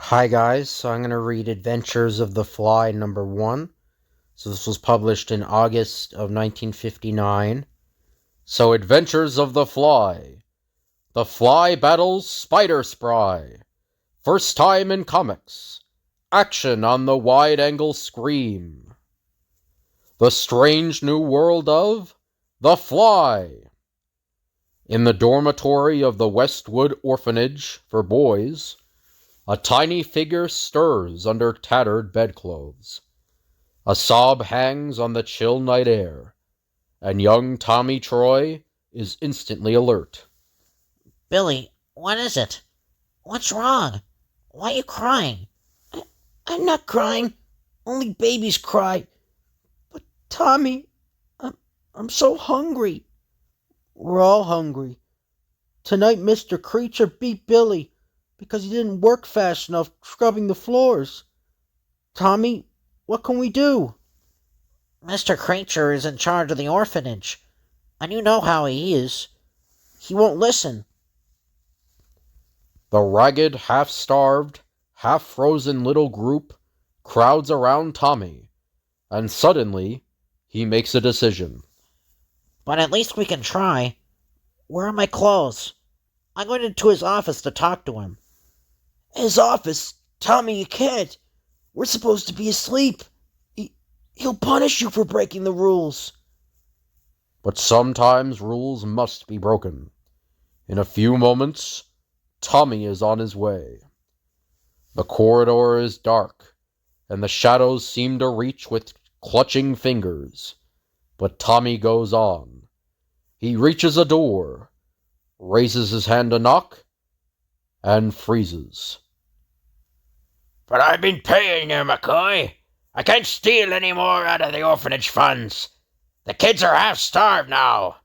Hi guys, so I'm going to read Adventures of the Fly number 1. So this was published in August of 1959. So Adventures of the Fly. The Fly battles Spider Spry. First time in comics. Action on the wide-angle screen. The strange new world of The Fly. In the dormitory of the Westwood Orphanage for Boys, a tiny figure stirs under tattered bedclothes. A sob hangs on the chill night air, and young Tommy Troy is instantly alert. Billy, what is it? What's wrong? Why are you crying? I'm not crying. Only babies cry. But Tommy, I'm so hungry. We're all hungry. Tonight Mr. Creature beat Billy because he didn't work fast enough scrubbing the floors. Tommy, what can we do? Mr. Creature is in charge of the orphanage, and you know how he is. He won't listen. The ragged, half-starved, half-frozen little group crowds around Tommy, and suddenly he makes a decision. But at least we can try. Where are my clothes? I'm going into his office to talk to him. His office? Tommy, you can't. We're supposed to be asleep. He'll punish you for breaking the rules. But sometimes rules must be broken. In a few moments, Tommy is on his way. The corridor is dark, and the shadows seem to reach with clutching fingers. But Tommy goes on. He reaches a door, raises his hand to knock, and freezes. But I've been paying you, McCoy. I can't steal any more out of the orphanage funds. The kids are half-starved now.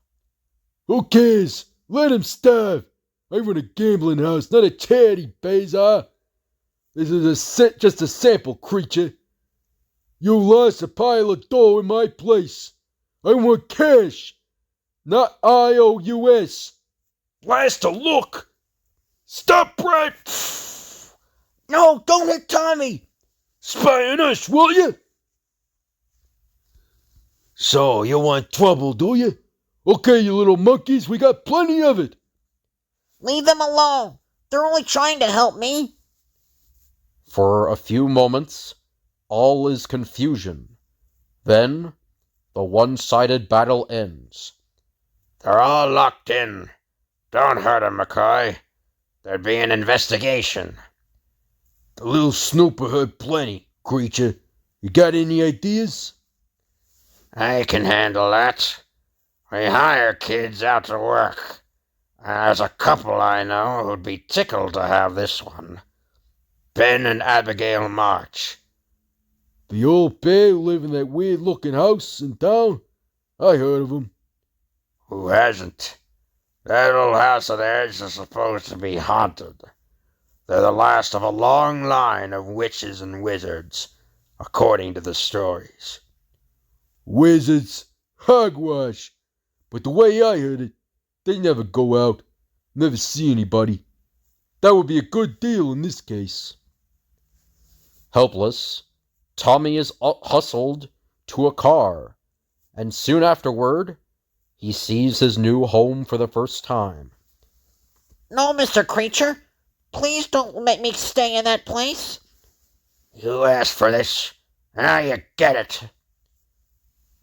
Who cares? Let him starve. I run a gambling house, not a charity, Bazar. This is just a sample, Creature. You lost a pile of dough in my place. I want cash, not IOUS. Last a look. Stop, Brett. No, don't hit Tommy. Spy on us, will you? So, you want trouble, do you? Okay, you little monkeys, we got plenty of it. Leave them alone. They're only trying to help me. For a few moments, all is confusion. Then, the one-sided battle ends. They're all locked in. Don't hurt them, McCoy. There'd be an investigation. The little snooper heard plenty, Creature. You got any ideas? I can handle that. We hire kids out to work. There's a couple I know who'd be tickled to have this one. Ben and Abigail March. The old bear who live in that weird-looking house in town? I heard of him. Who hasn't? That old house of theirs is supposed to be haunted. They're the last of a long line of witches and wizards, according to the stories. Wizards? Hogwash. But the way I heard it, they never go out, never see anybody. That would be a good deal in this case. Helpless, Tommy is hustled to a car, and soon afterward, he sees his new home for the first time. No, Mr. Creature. Please don't make me stay in that place. You asked for this. Now you get it.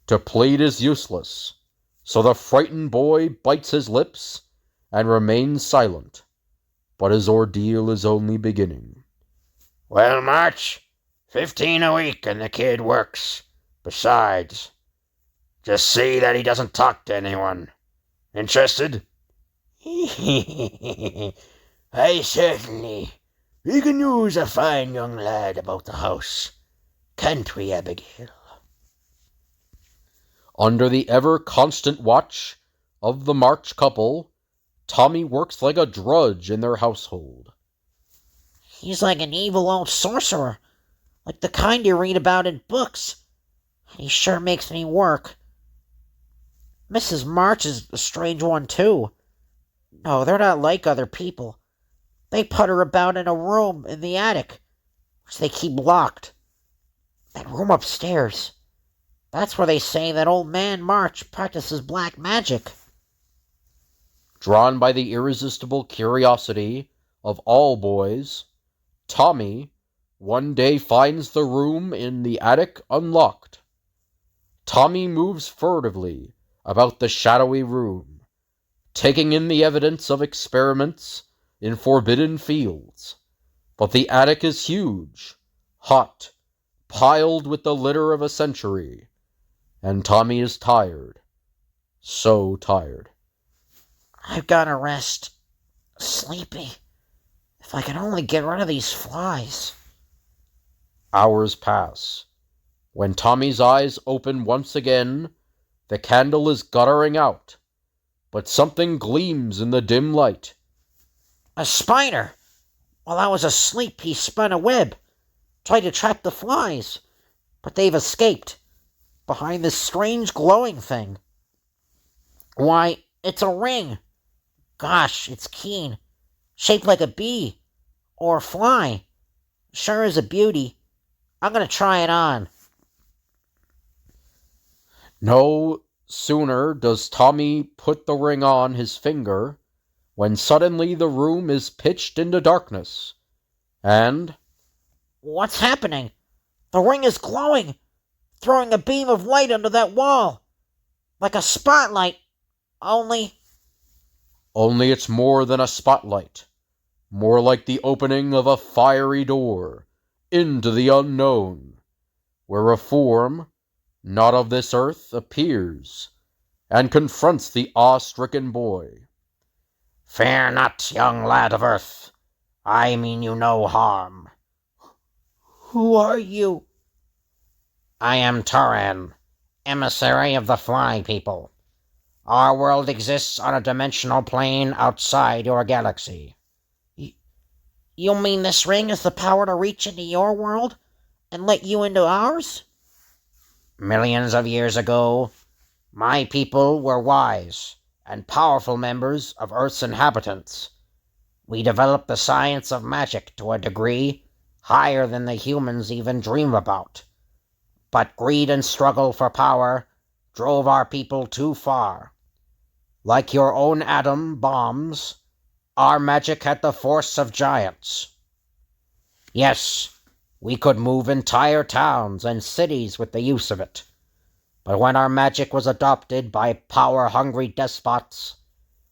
To plead is useless, so the frightened boy bites his lips and remains silent. But his ordeal is only beginning. Well, March, 15 a week and the kid works. Besides, just see that he doesn't talk to anyone. Interested? I certainly. We can use a fine young lad about the house. Can't we, Abigail? Under the ever-constant watch of the March couple, Tommy works like a drudge in their household. He's like an evil old sorcerer, like the kind you read about in books. He sure makes me work. Mrs. March is a strange one, too. No, they're not like other people. They putter about in a room in the attic, which they keep locked. That room upstairs. That's where they say that old man March practices black magic. Drawn by the irresistible curiosity of all boys, Tommy one day finds the room in the attic unlocked. Tommy moves furtively about the shadowy room, taking in the evidence of experiments in forbidden fields. But the attic is huge, hot, piled with the litter of a century, and Tommy is tired. So tired. I've gotta rest. Sleepy. If I could only get rid of these flies. Hours pass. When Tommy's eyes open once again, the candle is guttering out, but something gleams in the dim light. A spider! While I was asleep, he spun a web, tried to trap the flies, but they've escaped, behind this strange glowing thing. Why, it's a ring! Gosh, it's keen, shaped like a bee, or a fly. Sure is a beauty. I'm gonna try it on. No sooner does Tommy put the ring on his finger when suddenly the room is pitched into darkness, and... What's happening? The ring is glowing, throwing a beam of light under that wall. Like a spotlight, only Only it's more than a spotlight, more like the opening of a fiery door into the unknown, where a form, not of this earth, appears and confronts the awe-stricken boy. Fear not, young lad of earth. I mean you no harm. Who are you? I am Turan, emissary of the Fly People. Our world exists on a dimensional plane outside your galaxy. You mean this ring has the power to reach into your world and let you into ours? Millions of years ago, my people were wise and powerful members of Earth's inhabitants. We developed the science of magic to a degree higher than the humans even dream about. But greed and struggle for power drove our people too far. Like your own atom bombs, our magic had the force of giants. Yes, we could move entire towns and cities with the use of it. But when our magic was adopted by power-hungry despots,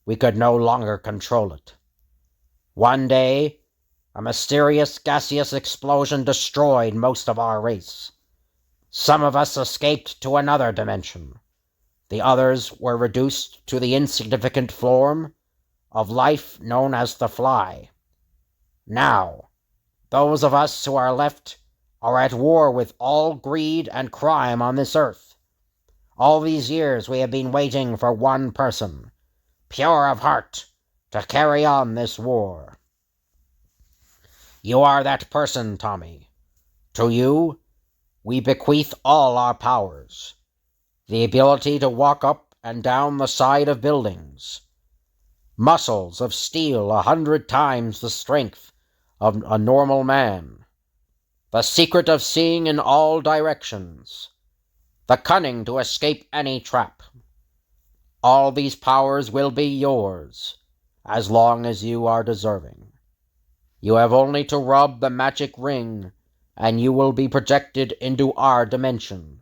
we could no longer control it. One day, a mysterious gaseous explosion destroyed most of our race. Some of us escaped to another dimension. The others were reduced to the insignificant form of life known as the fly. Now, those of us who are left are at war with all greed and crime on this earth. All these years we have been waiting for one person, pure of heart, to carry on this war. You are that person, Tommy. To you, we bequeath all our powers. The ability to walk up and down the side of buildings. Muscles of steel 100 times the strength of a normal man. The secret of seeing in all directions. The cunning to escape any trap. All these powers will be yours, as long as you are deserving. You have only to rub the magic ring, and you will be projected into our dimension.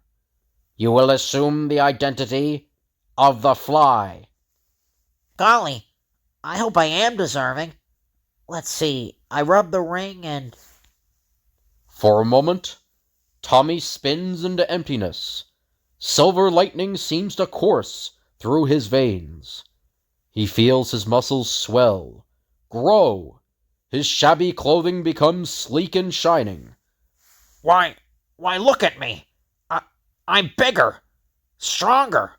You will assume the identity of the Fly. Golly, I hope I am deserving. Let's see, I rub the ring and... For a moment, Tommy spins into emptiness. Silver lightning seems to course through his veins. He feels his muscles swell, grow. His shabby clothing becomes sleek and shining. Why look at me. I'm bigger, stronger,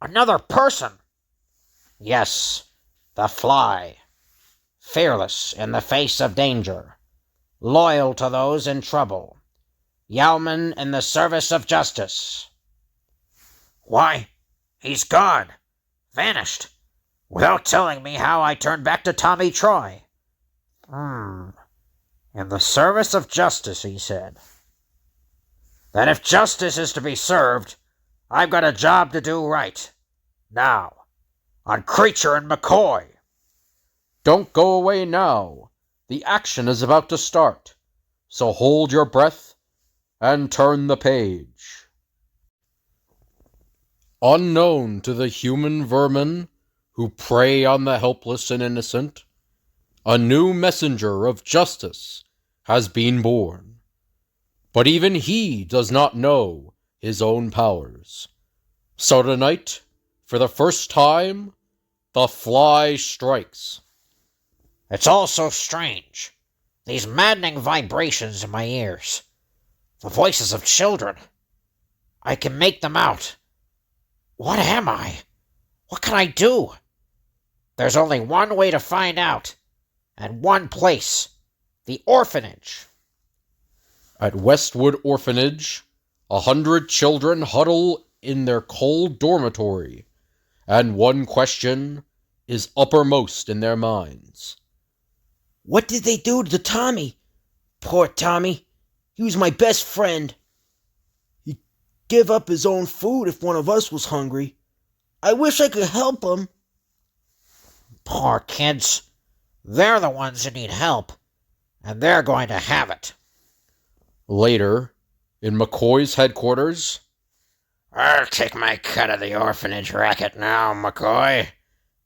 another person. Yes, the Fly. Fearless in the face of danger, loyal to those in trouble, yeoman in the service of justice. Why, he's gone, vanished, without telling me how I turned back to Tommy Troy. In the service of justice, he said. Then if justice is to be served, I've got a job to do right. Now, on Creature and McCoy. Don't go away now. The action is about to start. So hold your breath and turn the page. Unknown to the human vermin who prey on the helpless and innocent, a new messenger of justice has been born. But even he does not know his own powers. So tonight, for the first time, the fly strikes. It's all so strange. These maddening vibrations in my ears. The voices of children. I can make them out. What am I? What can I do? There's only one way to find out, and one place. The orphanage. At Westwood Orphanage, 100 children huddle in their cold dormitory, and one question is uppermost in their minds. What did they do to Tommy? Poor Tommy. He was my best friend. He'd give up his own food if one of us was hungry. I wish I could help him. Poor kids. They're the ones who need help, and they're going to have it. Later, in McCoy's headquarters, I'll take my cut of the orphanage racket now, McCoy.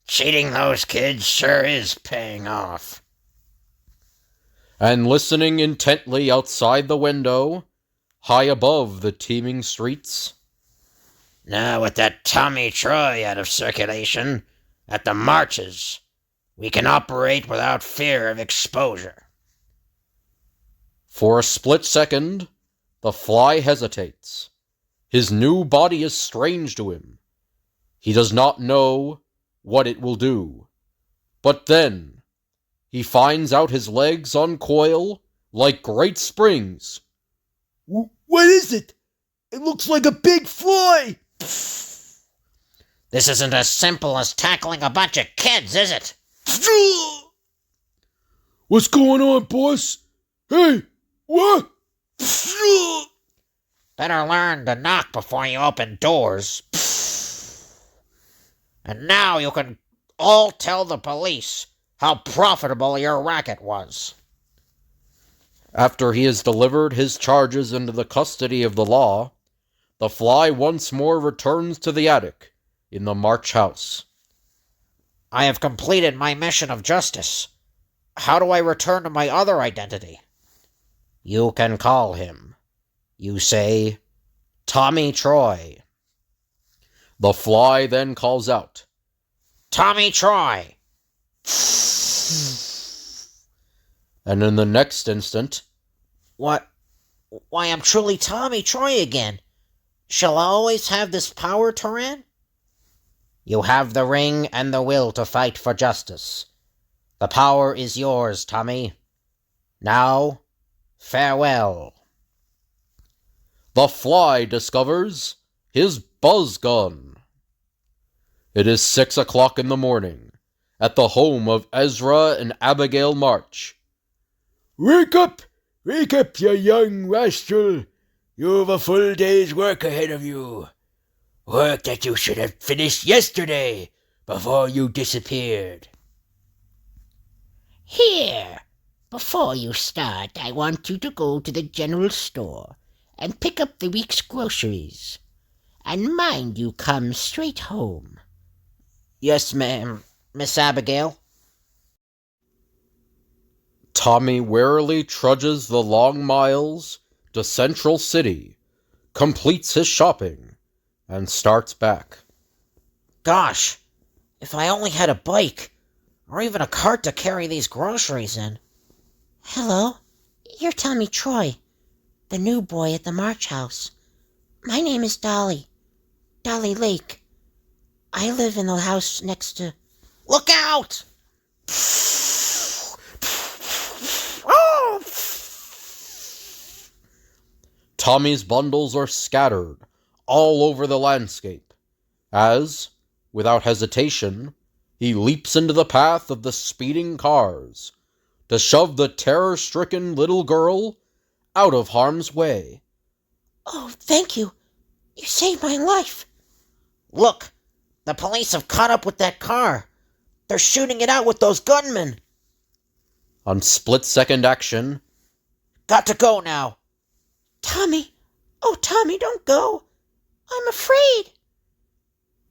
Cheating those kids sure is paying off. and listening intently outside the window, high above the teeming streets. Now with that Tommy Troy out of circulation, at the marches, we can operate without fear of exposure. For a split second, the fly hesitates. His new body is strange to him. He does not know what it will do. But then, he finds out his legs uncoil like great springs. What is it? It looks like a big fly! This isn't as simple as tackling a bunch of kids, is it? What's going on, boss? Hey, what? Better learn to knock before you open doors. And now you can all tell the police how profitable your racket was. After he has delivered his charges into the custody of the law, the fly once more returns to the attic in the March house. I have completed my mission of justice. How do I return to my other identity? You can call him. You say, Tommy Troy. The fly then calls out, Tommy Troy! and in the next instant, What? Why, I'm truly Tommy Troy again. Shall I always have this power, Turan? you have the ring and the will to fight for justice. The power is yours, Tommy. Now, farewell. The fly discovers his buzz gun. It is 6 o'clock in the morning at the home of Ezra and Abigail March. Wake up! Wake up, you young rascal! You've a full day's work ahead of you. Work that you should have finished yesterday, before you disappeared. Here, before you start, I want you to go to the general store and pick up the week's groceries. And mind you come straight home. Yes, ma'am, Miss Abigail. Tommy warily trudges the long miles to Central City, completes his shopping, and starts back. Gosh, if I only had a bike, or even a cart to carry these groceries in. Hello, you're Tommy Troy, the new boy at the March House. My name is Dolly Lake. I live in the house next to... Look out! Tommy's bundles are scattered all over the landscape, as, without hesitation, he leaps into the path of the speeding cars, to shove the terror-stricken little girl out of harm's way. Oh, thank you. You saved my life. Look, the police have caught up with that car. They're shooting it out with those gunmen. On split-second action, Got to go now. Tommy. Oh, Tommy, don't go. I'm afraid.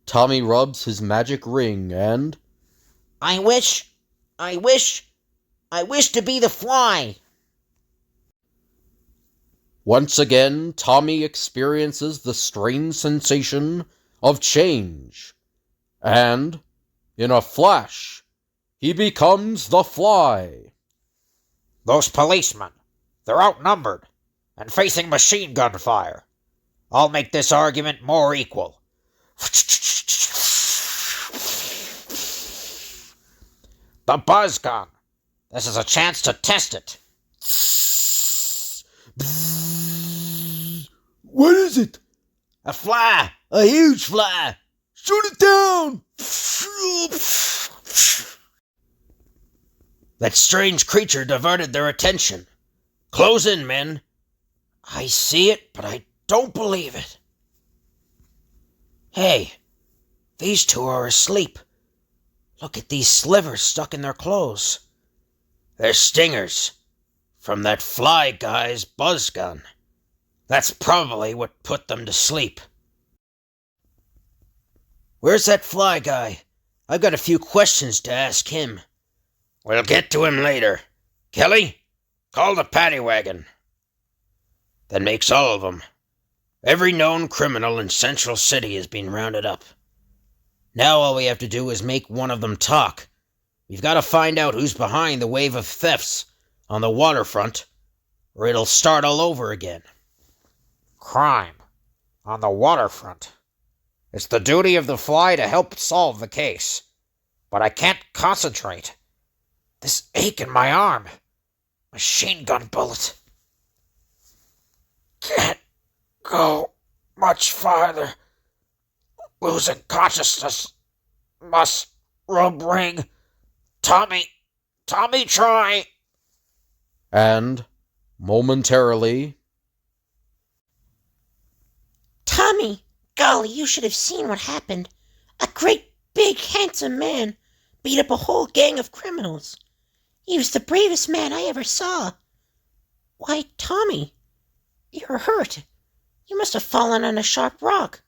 Tommy rubs his magic ring and, I wish to be the fly. once again, Tommy experiences the strange sensation of change. And, in a flash, he becomes the Fly. Those policemen, they're outnumbered and facing machine gun fire. I'll make this argument more equal. The buzz gun. This is a chance to test it. What is it? A fly! A huge fly. Shoot it down! That strange creature diverted their attention. Close in, men. I see it, but I don't believe it. Hey, these two are asleep. Look at these slivers stuck in their clothes. They're stingers from that fly guy's buzz gun. That's probably what put them to sleep. Where's that fly guy? I've got a few questions to ask him. We'll get to him later. Kelly, call the paddy wagon. That makes all of them. Every known criminal in Central City has been rounded up. Now all we have to do is make one of them talk. We've got to find out who's behind the wave of thefts on the waterfront, or it'll start all over again. Crime on the waterfront. It's the duty of the Fly to help solve the case. But I can't concentrate. This ache in my arm. Machine gun bullet. Can't go much farther. Losing consciousness. Must rub ring. Tommy, try. And, momentarily, Tommy, golly, you should have seen what happened. A great, big, handsome man beat up a whole gang of criminals. He was the bravest man I ever saw. Why, Tommy, you're hurt. You must have fallen on a sharp rock.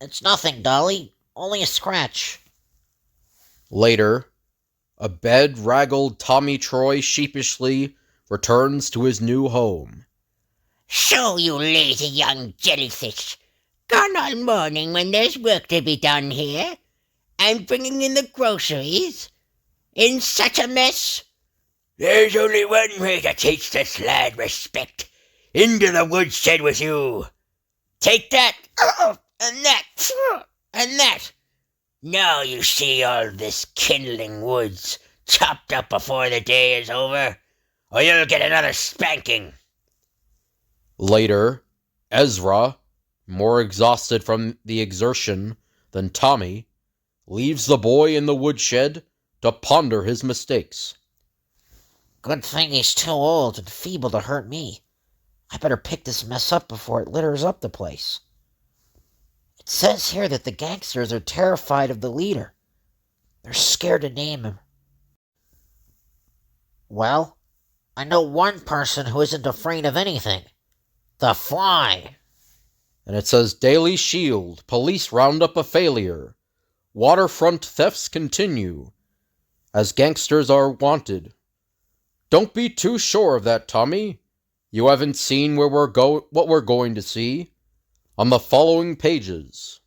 It's nothing, Dolly. Only a scratch. later, a bedraggled Tommy Troy sheepishly returns to his new home. So, you lazy young jellyfish. Gone all morning when there's work to be done here. And bringing in the groceries. In such a mess. There's only one way to teach this lad respect. Into the woodshed with you. Take that, and that, and that. Now you see all this kindling woods chopped up before the day is over, or you'll get another spanking. Later, Ezra, more exhausted from the exertion than Tommy, leaves the boy in the woodshed to ponder his mistakes. Good thing he's too old and feeble to hurt me. I better pick this mess up before it litters up the place. It says here that the gangsters are terrified of the leader. They're scared to name him. Well, I know one person who isn't afraid of anything. The Fly. And it says, Daily Shield, police round up a failure. Waterfront thefts continue, as gangsters are wanted. Don't be too sure of that, Tommy. You haven't seen what we're going to see on the following pages.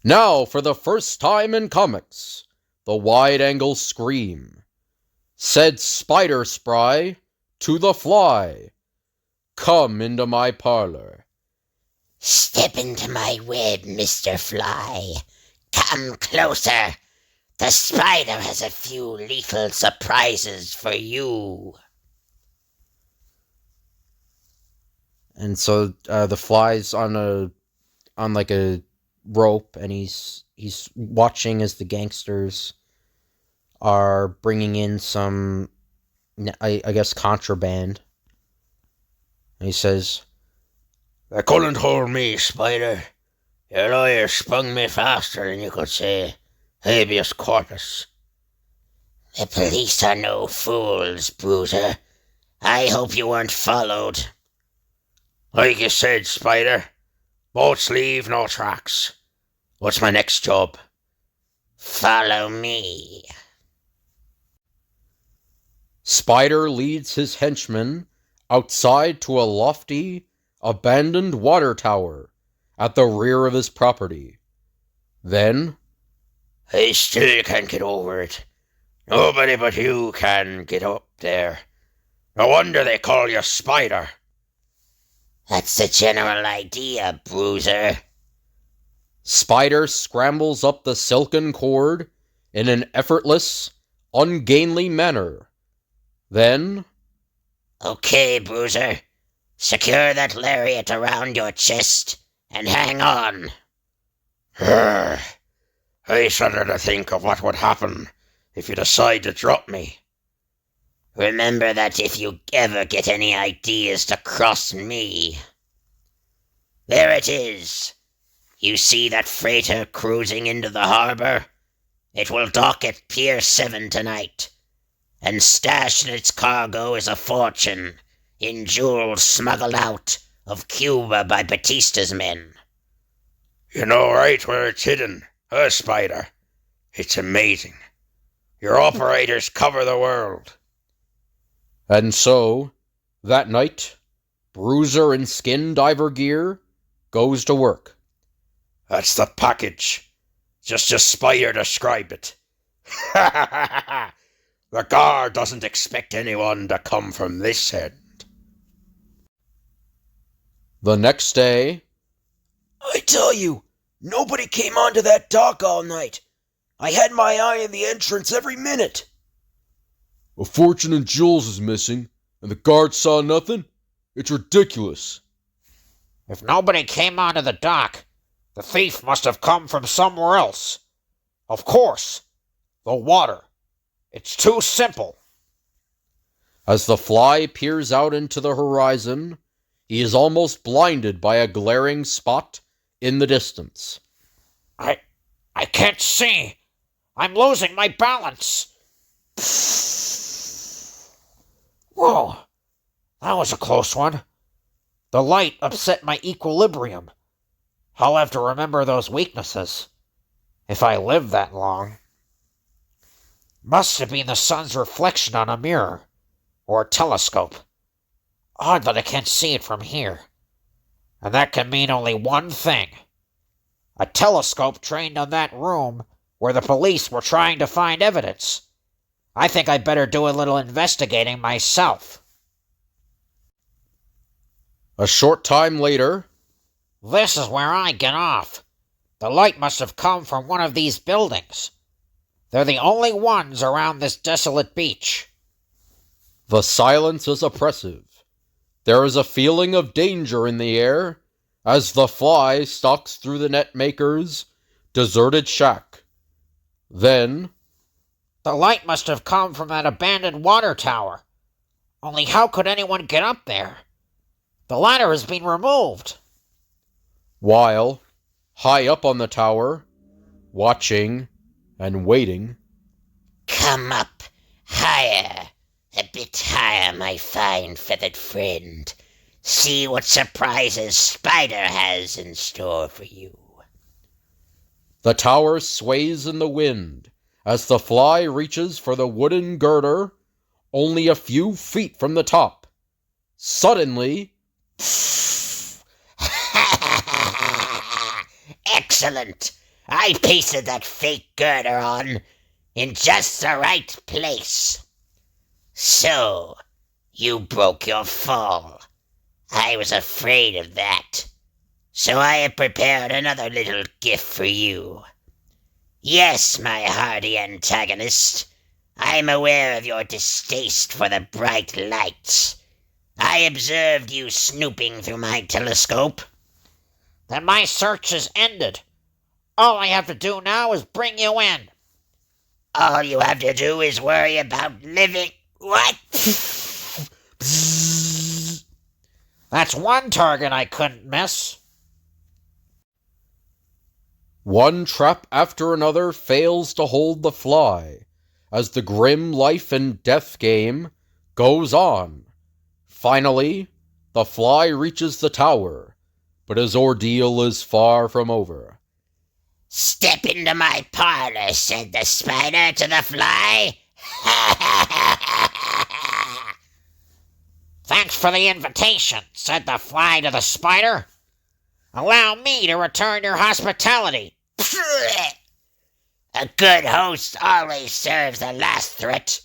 Now, for the first time in comics, the wide-angle scream. Said Spider Spry to the Fly, "Come into my parlor." Step into my web, Mr. Fly. Come closer. The spider has a few lethal surprises for you. And so the Fly's on a rope, and he's watching as the gangsters are bringing in some I guess, contraband. And he says, They couldn't hold me, Spider. Your lawyer sprung me faster than you could say habeas corpus. The police are no fools, Bruiser. I hope you weren't followed. Like you said, Spider, boats leave no tracks. What's my next job? Follow me. Spider leads his henchmen outside to a lofty, abandoned water tower at the rear of his property. Then, I still can't get over it. Nobody but you can get up there. No wonder they call you Spider. That's the general idea, Bruiser. Spider scrambles up the silken cord in an effortless, ungainly manner. Then, Okay, Bruiser. Secure that lariat around your chest and hang on. I shudder to think of what would happen if you decide to drop me. Remember that if you ever get any ideas to cross me. There it is. You see that freighter cruising into the harbor? It will dock at Pier 7 tonight. And stashed in its cargo is a fortune in jewels smuggled out of Cuba by Batista's men. You know right where it's hidden, Spider? It's amazing. Your operators cover the world. and so, that night, Bruiser in skin diver gear goes to work. That's the package. Just as Spider described it. The guard doesn't expect anyone to come from this end. The next day, I tell you, nobody came onto that dock all night. I had my eye on the entrance every minute. A fortune in jewels is missing, and the guard saw nothing? It's ridiculous. If nobody came onto the dock, the thief must have come from somewhere else. Of course, the water. It's too simple. as the Fly peers out into the horizon, he is almost blinded by a glaring spot in the distance. I can't see. I'm losing my balance. Whoa, that was a close one. The light upset my equilibrium. I'll have to remember those weaknesses, if I live that long. Must have been the sun's reflection on a mirror, or a telescope. Odd that I can't see it from here. And that can mean only one thing. A telescope trained on that room where the police were trying to find evidence. I think I'd better do a little investigating myself. A short time later, This is where I get off. The light must have come from one of these buildings. They're the only ones around this desolate beach. the silence is oppressive. There is a feeling of danger in the air as the Fly stalks through the netmaker's deserted shack. Then, The light must have come from that abandoned water tower. Only how could anyone get up there? The ladder has been removed. while, high up on the tower, watching and waiting, Come up higher, a bit higher, my fine feathered friend. See what surprises Spider has in store for you. the tower sways in the wind as the Fly reaches for the wooden girder only a few feet from the top. Suddenly, Excellent! I pasted that fake girder on in just the right place. So, you broke your fall. I was afraid of that. So I have prepared another little gift for you. Yes, my hardy antagonist, I am aware of your distaste for the bright lights. I observed you snooping through my telescope. Then my search is ended. All I have to do now is bring you in. All you have to do is worry about living. What? That's one target I couldn't miss. One trap after another fails to hold the fly, as the grim life and death game goes on. Finally, the fly reaches the tower, but his ordeal is far from over. Step into my parlor, said the spider to the fly. Thanks for the invitation, said the fly to the spider. Allow me to return your hospitality. A good host always serves the last threat.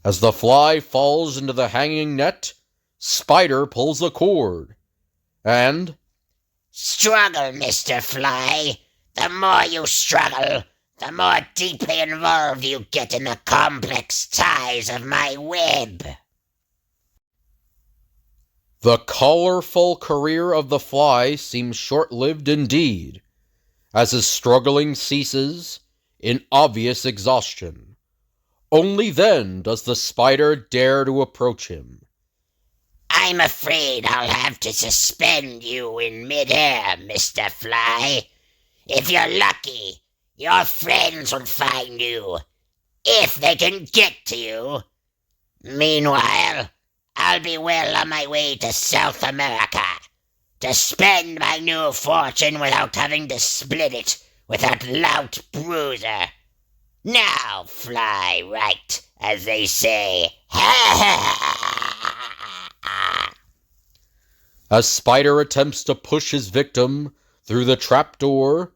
As the fly falls into the hanging net, Spider pulls a cord, and Struggle, Mr. Fly. The more you struggle, the more deeply involved you get in the complex ties of my web. the colorful career of the fly seems short-lived indeed, as his struggling ceases in obvious exhaustion. Only then does the spider dare to approach him. I'm afraid I'll have to suspend you in midair, Mr. Fly. If you're lucky, your friends will find you, if they can get to you. Meanwhile, I'll be well on my way to South America, to spend my new fortune without having to split it with that lout bruiser. Now fly right, as they say. As Spider attempts to push his victim through the trapdoor,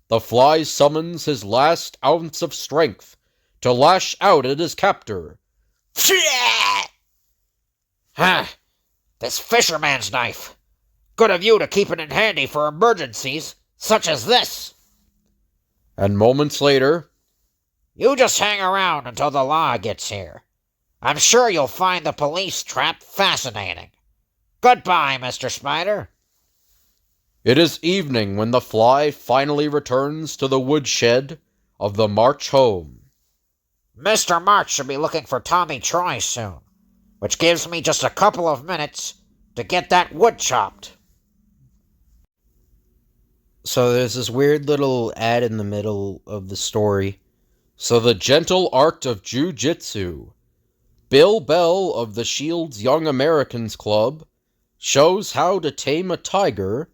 the fly summons his last ounce of strength to lash out at his captor. This fisherman's knife. Good of you to keep it in handy for emergencies such as this. And moments later, You just hang around until the law gets here. I'm sure you'll find the police trap fascinating. Goodbye, Mr. Spider. it is evening when the fly finally returns to the woodshed of the March home. Mr. March should be looking for Tommy Troy soon, which gives me just a couple of minutes to get that wood chopped. So there's this weird little ad in the middle of the story. So the gentle art of jiu-jitsu. Bill Bell of the Shield's Young Americans Club shows how to tame a tiger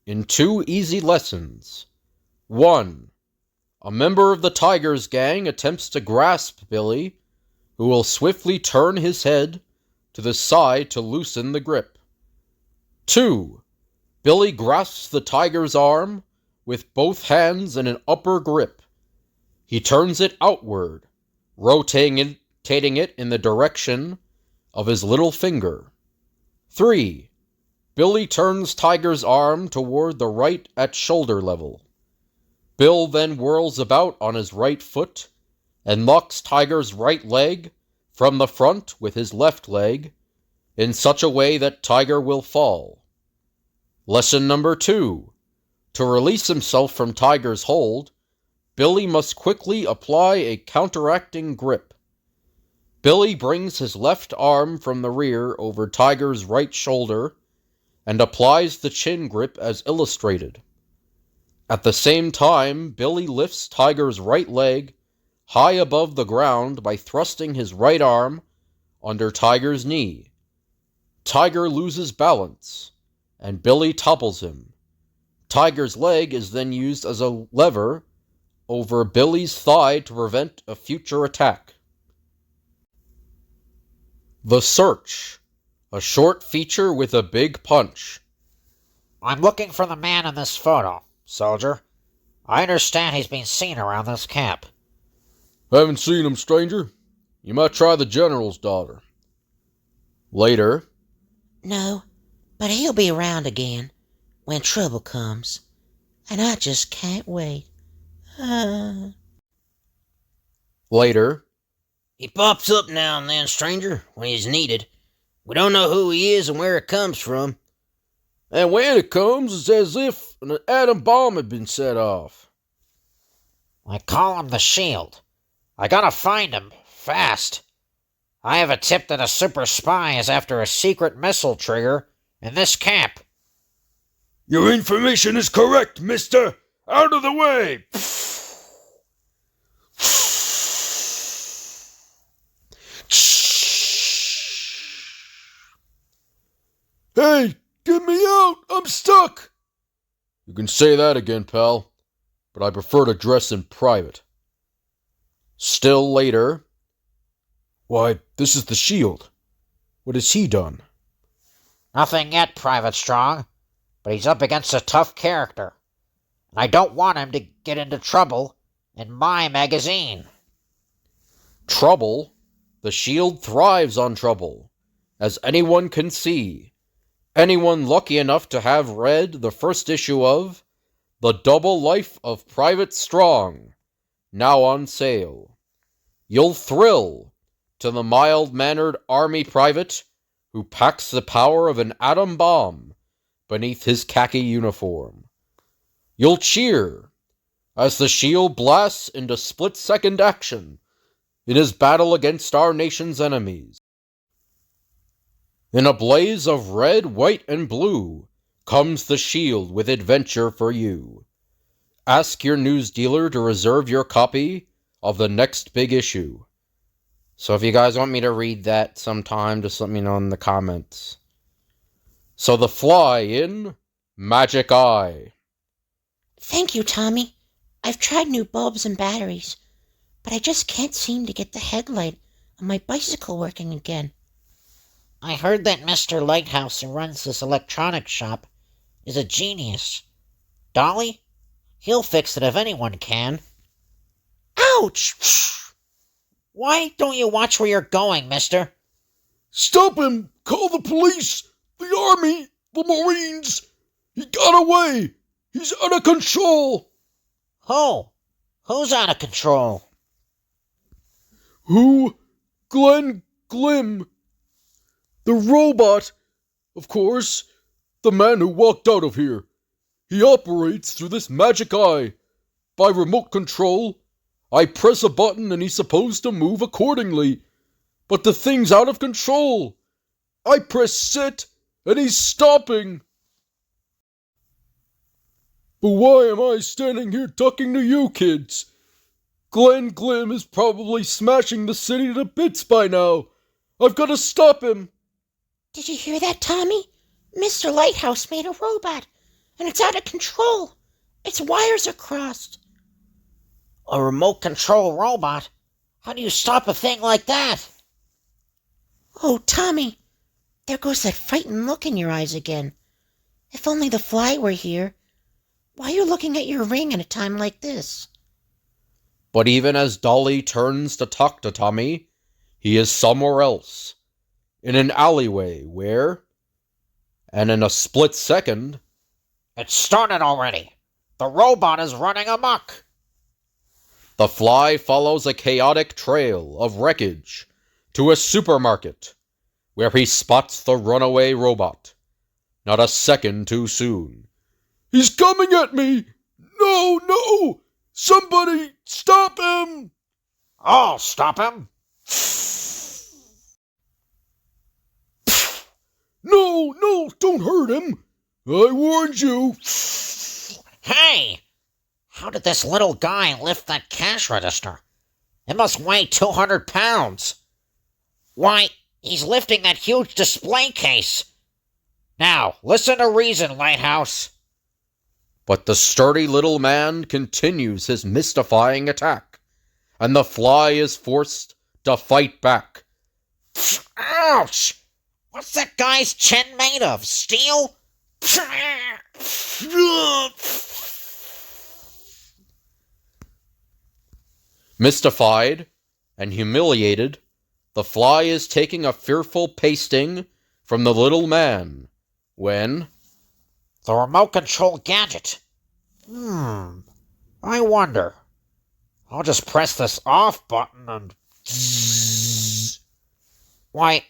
in 2 easy lessons. 1. A member of the tiger's gang attempts to grasp Billy, who will swiftly turn his head to the side to loosen the grip. 2. Billy grasps the tiger's arm with both hands in an upper grip. He turns it outward, rotating it in the direction of his little finger. 3. Billy turns Tiger's arm toward the right at shoulder level. Bill then whirls about on his right foot and locks Tiger's right leg from the front with his left leg in such a way that Tiger will fall. Lesson number 2. To release himself from Tiger's hold, Billy must quickly apply a counteracting grip. Billy brings his left arm from the rear over Tiger's right shoulder and applies the chin grip as illustrated. At the same time, Billy lifts Tiger's right leg high above the ground by thrusting his right arm under Tiger's knee. Tiger loses balance, and Billy topples him. Tiger's leg is then used as a lever over Billy's thigh to prevent a future attack. The Search, a short feature with a big punch. I'm looking for the man in this photo, soldier. I understand he's been seen around this camp. Haven't seen him, stranger. You might try the general's daughter. Later, No, but he'll be around again when trouble comes. And I just can't wait. Later, He pops up now and then, stranger, when he's needed. We don't know who he is and where it comes from. And when it comes, it's as if an atom bomb had been set off. I call him the Shield. I gotta find him Fast. I have a tip that a super spy is after a secret missile trigger in this camp. Your information is correct, mister. Out of the way! Hey, get me out! I'm stuck! You can say that again, pal, but I prefer to dress in private. Still later. Why, this is the Shield. What has he done? Nothing yet, Private Strong, but he's up against a tough character, and I don't want him to get into trouble in my magazine. Trouble? The Shield thrives on trouble, as anyone can see. Anyone lucky enough to have read the first issue of The Double Life of Private Strong, now on sale. You'll thrill to the mild-mannered army private who packs the power of an atom bomb beneath his khaki uniform. You'll cheer as the Shield blasts into split-second action in his battle against our nation's enemies. In a blaze of red, white, and blue comes the Shield with adventure for you. Ask your news dealer to reserve your copy of the next big issue. So if you guys want me to read that sometime, just let me know in the comments. So the Fly in Magic Eye. Thank you, Tommy. I've tried new bulbs and batteries, but I just can't seem to get the headlight on my bicycle working again. I heard that Mr. Lighthouse, who runs this electronics shop, is a genius. Dolly? He'll fix it if anyone can. Ouch! Why don't you watch where you're going, mister? Stop him! Call the police! The army! The Marines! He got away! He's out of control! Who? Who's out of control? Who? Glenn Glim. The robot, of course. The man who walked out of here. He operates through this magic eye. By remote control, I press a button and he's supposed to move accordingly. But the thing's out of control. I press sit and he's stopping. But why am I standing here talking to you kids? Glenn Glim is probably smashing the city to bits by now. I've got to stop him. Did you hear that, Tommy? Mr. Lighthouse made a robot, and it's out of control. Its wires are crossed. A remote control robot? How do you stop a thing like that? Oh, Tommy, there goes that frightened look in your eyes again. If only the Fly were here. Why are you looking at your ring at a time like this? But even as Dolly turns to talk to Tommy, he is somewhere else. In an alleyway where, and in a split second, It started already. The robot is running amok. the Fly follows a chaotic trail of wreckage to a supermarket where he spots the runaway robot. Not a second too soon. He's coming at me! No, no! Somebody stop him! I'll stop him. No, no, don't hurt him! I warned you! Hey! How did this little guy lift that cash register? It must weigh 200 pounds. Why, he's lifting that huge display case. Now, listen to reason, Lighthouse. But the sturdy little man continues his mystifying attack, and the Fly is forced to fight back. Ouch! What's that guy's chin made of? Steel? Mystified and humiliated, the Fly is taking a fearful pasting from the little man when, The remote control gadget. I wonder. I'll just press this off button and... Why,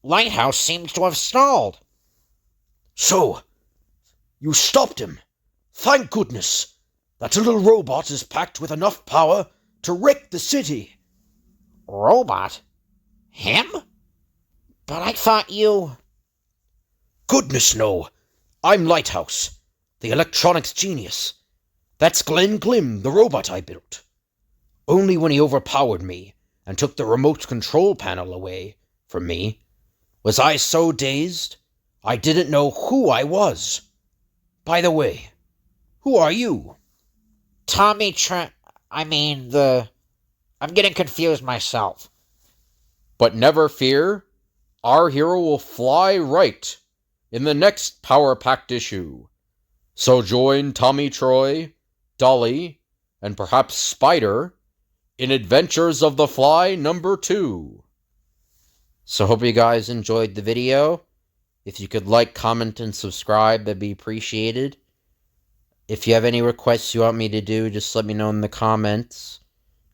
Lighthouse seems to have stalled. So, you stopped him. Thank goodness. That little robot is packed with enough power to wreck the city. Robot? Him? But I thought you... Goodness, no. I'm Lighthouse, the electronics genius. That's Glenn Glim, the robot I built. Only when he overpowered me and took the remote control panel away from me was I so dazed I didn't know who I was. By the way, who are you? I'm getting confused myself. But never fear, our hero will fly right in the next power-packed issue. So join Tommy Troy, Dolly, and perhaps Spider in Adventures of the Fly number 2. So hope you guys enjoyed the video. If you could like, comment, and subscribe, that'd be appreciated. If you have any requests you want me to do, just let me know in the comments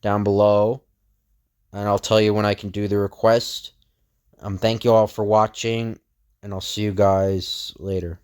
down below, and I'll tell you when I can do the request. Thank you all for watching, and I'll see you guys later.